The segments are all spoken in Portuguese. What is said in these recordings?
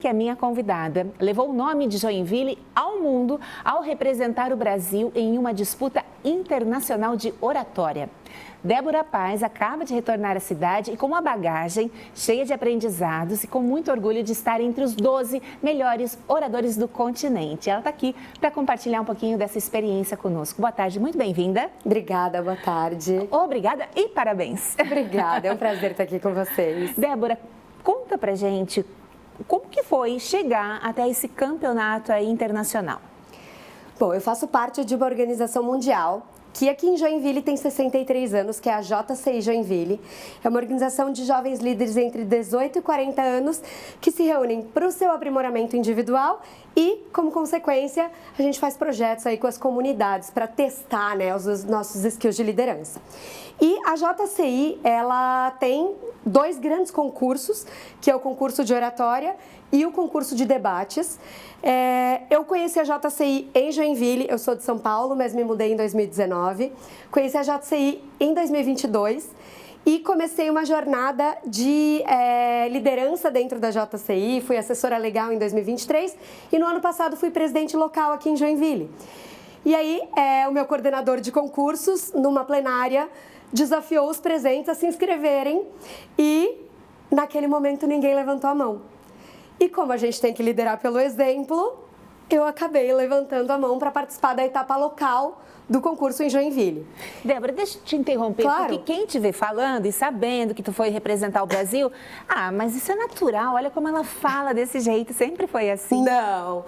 Que a minha convidada levou o nome de Joinville ao mundo ao representar o Brasil em uma disputa internacional de oratória. Débora Paz acaba de retornar à cidade e com uma bagagem cheia de aprendizados e com muito orgulho de estar entre os 12 melhores oradores do continente. Ela está aqui para compartilhar um pouquinho dessa experiência conosco. Boa tarde, muito bem-vinda. Obrigada, boa tarde. Obrigada e parabéns. Obrigada, é um prazer estar aqui com vocês. Débora, conta pra gente como que foi chegar até esse campeonato aí internacional. Bom, eu faço parte de uma organização mundial que aqui em Joinville tem 63 anos, que é a JCI Joinville. É uma organização de jovens líderes entre 18 e 40 anos que se reúnem para o seu aprimoramento individual e, como consequência, a gente faz projetos aí com as comunidades para testar, né, os nossos skills de liderança. E a JCI, ela tem dois grandes concursos, que é o concurso de oratória e o concurso de debates. Eu conheci a JCI em Joinville, eu sou de São Paulo, mas me mudei em 2019. Conheci a JCI em 2022 e comecei uma jornada de liderança dentro da JCI, fui assessora legal em 2023 e no ano passado fui presidente local aqui em Joinville. E aí, o meu coordenador de concursos, numa plenária, desafiou os presentes a se inscreverem e, naquele momento, ninguém levantou a mão. E como a gente tem que liderar pelo exemplo, eu acabei levantando a mão para participar da etapa local do concurso em Joinville. Débora, deixa eu te interromper, claro. Porque quem te vê falando e sabendo que tu foi representar o Brasil, mas isso é natural, olha como ela fala desse jeito, sempre foi assim. Não,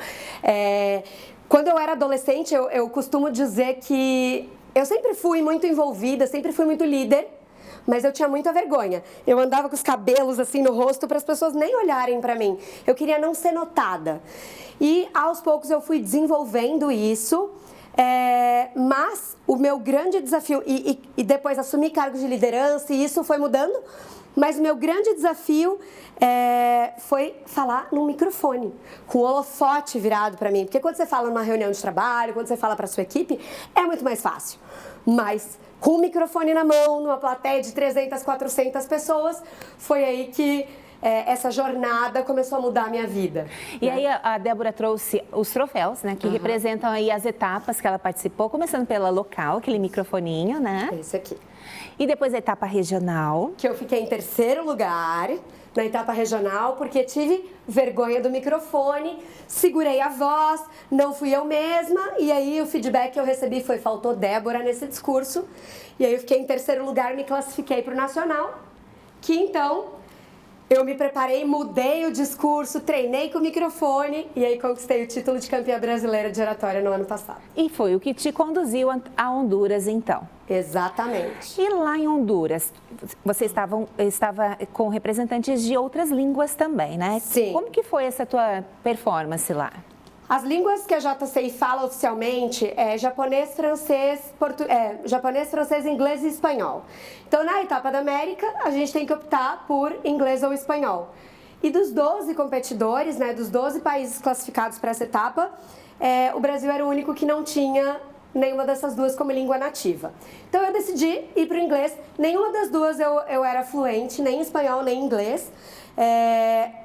quando eu era adolescente, eu costumo dizer que eu sempre fui muito envolvida, sempre fui muito líder, mas eu tinha muita vergonha. Eu andava com os cabelos assim no rosto para as pessoas nem olharem para mim. Eu queria não ser notada. E aos poucos eu fui desenvolvendo isso, mas o meu grande desafio, e depois assumi cargos de liderança e isso foi mudando, mas o meu grande desafio foi falar num microfone, com o holofote virado para mim. Porque quando você fala numa reunião de trabalho, quando você fala para sua equipe, é muito mais fácil. Mas com o microfone na mão, numa plateia de 300, 400 pessoas, foi aí que essa jornada começou a mudar a minha vida. E aí a Débora trouxe os troféus, né, que representam aí as etapas que ela participou, começando pela local, aquele microfoninho, né? Esse aqui. E depois a etapa regional. Que eu fiquei em terceiro lugar na etapa regional, porque tive vergonha do microfone, segurei a voz, não fui eu mesma, e aí o feedback que eu recebi foi: faltou Débora nesse discurso. E aí eu fiquei em terceiro lugar, me classifiquei para o nacional, que então eu me preparei, mudei o discurso, treinei com o microfone e aí conquistei o título de campeã brasileira de oratória no ano passado. E foi o que te conduziu a Honduras, então? Exatamente. E lá em Honduras, você estava com representantes de outras línguas também, né? Sim. Como que foi essa tua performance lá? As línguas que a JCI fala oficialmente é japonês, francês, inglês e espanhol. Então, na etapa da América, a gente tem que optar por inglês ou espanhol. E dos 12 competidores, né, dos 12 países classificados para essa etapa, o Brasil era o único que não tinha nenhuma dessas duas como língua nativa. Então, eu decidi ir para o inglês. Nenhuma das duas eu era fluente, nem em espanhol, nem em inglês.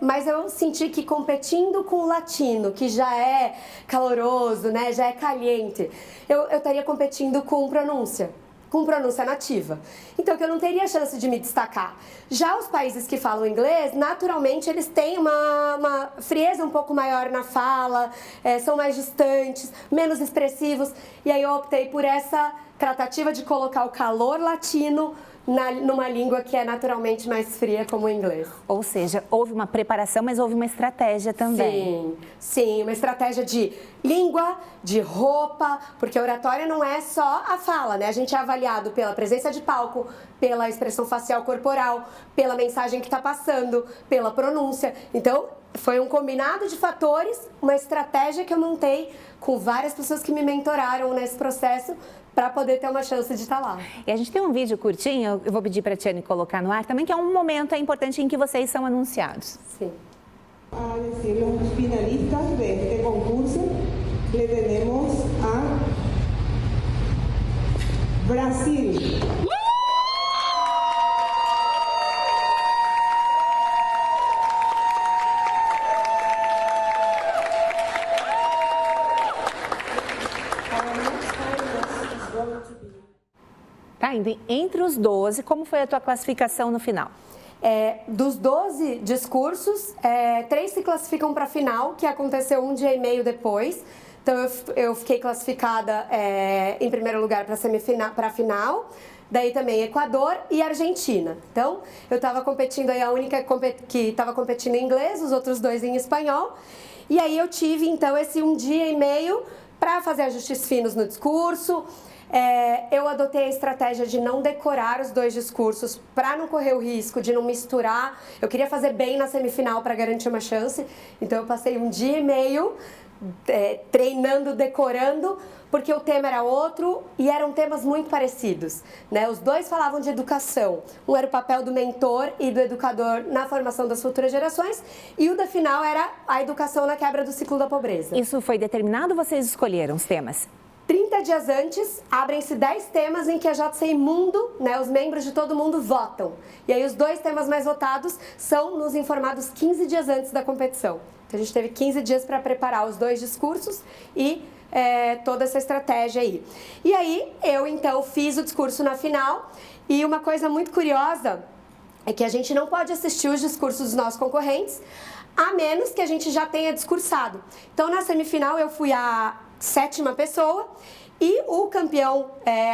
Mas eu senti que competindo com o latino, que já é caloroso, né, já é caliente, eu estaria competindo com pronúncia nativa. Então, que eu não teria chance de me destacar. Já os países que falam inglês, naturalmente, eles têm uma frieza um pouco maior na fala, são mais distantes, menos expressivos, e aí eu optei por essa tratativa de colocar o calor latino numa língua que é naturalmente mais fria, como o inglês. Ou seja, houve uma preparação, mas houve uma estratégia também. Sim, uma estratégia de língua, de roupa, porque a oratória não é só a fala, né? A gente é avaliado pela presença de palco, pela expressão facial corporal, pela mensagem que está passando, pela pronúncia. Então, foi um combinado de fatores, uma estratégia que eu montei com várias pessoas que me mentoraram nesse processo para poder ter uma chance de estar lá. E a gente tem um vídeo curtinho, eu vou pedir para a Tiane colocar no ar também, que é um momento importante em que vocês são anunciados. Sim. A decir los finalistas de este concurso, le tenemos a Brasil. ainda entre os 12, como foi a tua classificação no final? Dos 12 discursos, 3 se classificam para a final, que aconteceu um dia e meio depois. Então, eu fiquei classificada em primeiro lugar para a final. Daí também Equador e Argentina. Então, eu estava competindo aí, a única que estava competindo em inglês, os outros 2 em espanhol. E aí eu tive, então, esse um dia e meio para fazer ajustes finos no discurso. Eu adotei a estratégia de não decorar os 2 discursos para não correr o risco de não misturar. Eu queria fazer bem na semifinal para garantir uma chance. Então, eu passei um dia e meio treinando, decorando, porque o tema era outro e eram temas muito parecidos, né? Os 2 falavam de educação. Um era o papel do mentor e do educador na formação das futuras gerações e o da final era a educação na quebra do ciclo da pobreza. Isso foi determinado ou vocês escolheram os temas? 30 dias antes, abrem-se 10 temas em que a JCI Mundo, né, os membros de todo mundo votam. E aí os 2 temas mais votados são nos informados 15 dias antes da competição. Então a gente teve 15 dias para preparar os 2 discursos e toda essa estratégia aí. E aí eu então fiz o discurso na final e uma coisa muito curiosa é que a gente não pode assistir os discursos dos nossos concorrentes a menos que a gente já tenha discursado. Então na semifinal eu fui a 7ª pessoa e o campeão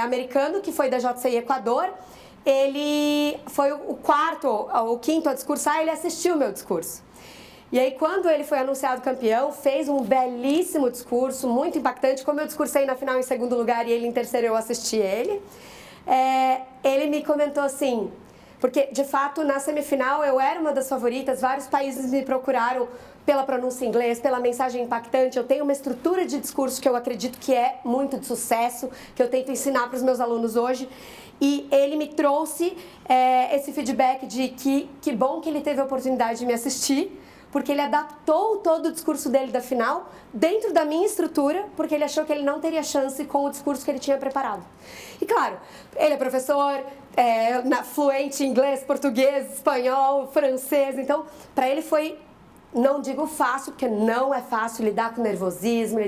americano, que foi da JCI Equador, ele foi o 5º a discursar, ele assistiu o meu discurso. E aí, quando ele foi anunciado campeão, fez um belíssimo discurso, muito impactante. Como eu discursei na final em 2º lugar e ele em 3º, eu assisti ele. Ele me comentou assim, porque de fato na semifinal eu era uma das favoritas, vários países me procuraram pela pronúncia em inglês, pela mensagem impactante. Eu tenho uma estrutura de discurso que eu acredito que é muito de sucesso, que eu tento ensinar para os meus alunos hoje. E ele me trouxe esse feedback de que bom que ele teve a oportunidade de me assistir, porque ele adaptou todo o discurso dele da final dentro da minha estrutura, porque ele achou que ele não teria chance com o discurso que ele tinha preparado. E claro, ele é professor, fluente em inglês, português, espanhol, francês, então para ele foi, não digo fácil, porque não é fácil lidar com nervosismo,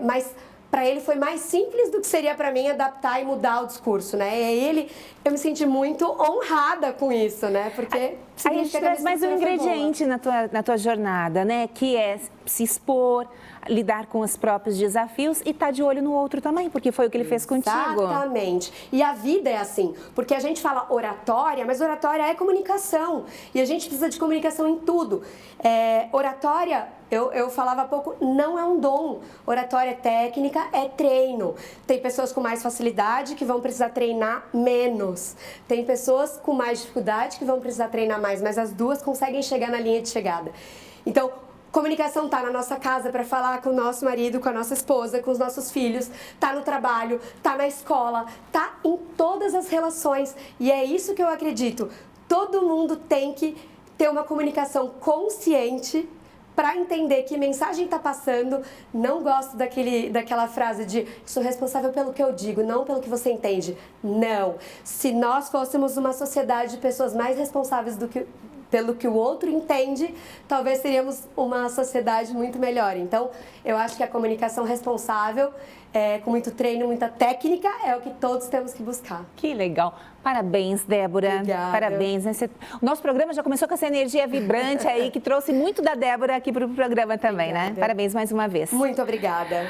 mas para ele foi mais simples do que seria para mim adaptar e mudar o discurso, né? E eu me senti muito honrada com isso, né? Porque aí a gente traz mais um ingrediente na tua jornada, né? Que é se expor, lidar com os próprios desafios e estar de olho no outro também, porque foi o que ele fez contigo. Exatamente. E a vida é assim, porque a gente fala oratória, mas oratória é comunicação. E a gente precisa de comunicação em tudo. Oratória, eu falava há pouco, não é um dom. Oratória é técnica, é treino. Tem pessoas com mais facilidade que vão precisar treinar menos. Tem pessoas com mais dificuldade que vão precisar treinar mais, mas as duas conseguem chegar na linha de chegada. Então, comunicação tá na nossa casa para falar com o nosso marido, com a nossa esposa, com os nossos filhos, tá no trabalho, tá na escola, tá em todas as relações. E é isso que eu acredito. Todo mundo tem que ter uma comunicação consciente para entender que mensagem está passando. Não gosto daquela frase de sou responsável pelo que eu digo, não pelo que você entende. Não. Se nós fôssemos uma sociedade de pessoas mais responsáveis pelo que o outro entende, talvez seríamos uma sociedade muito melhor. Então, eu acho que a comunicação responsável, com muito treino, muita técnica, é o que todos temos que buscar. Que legal. Parabéns, Débora. Obrigada. Parabéns. O nosso programa já começou com essa energia vibrante aí, que trouxe muito da Débora aqui para o programa também, obrigada, né? Parabéns mais uma vez. Muito obrigada.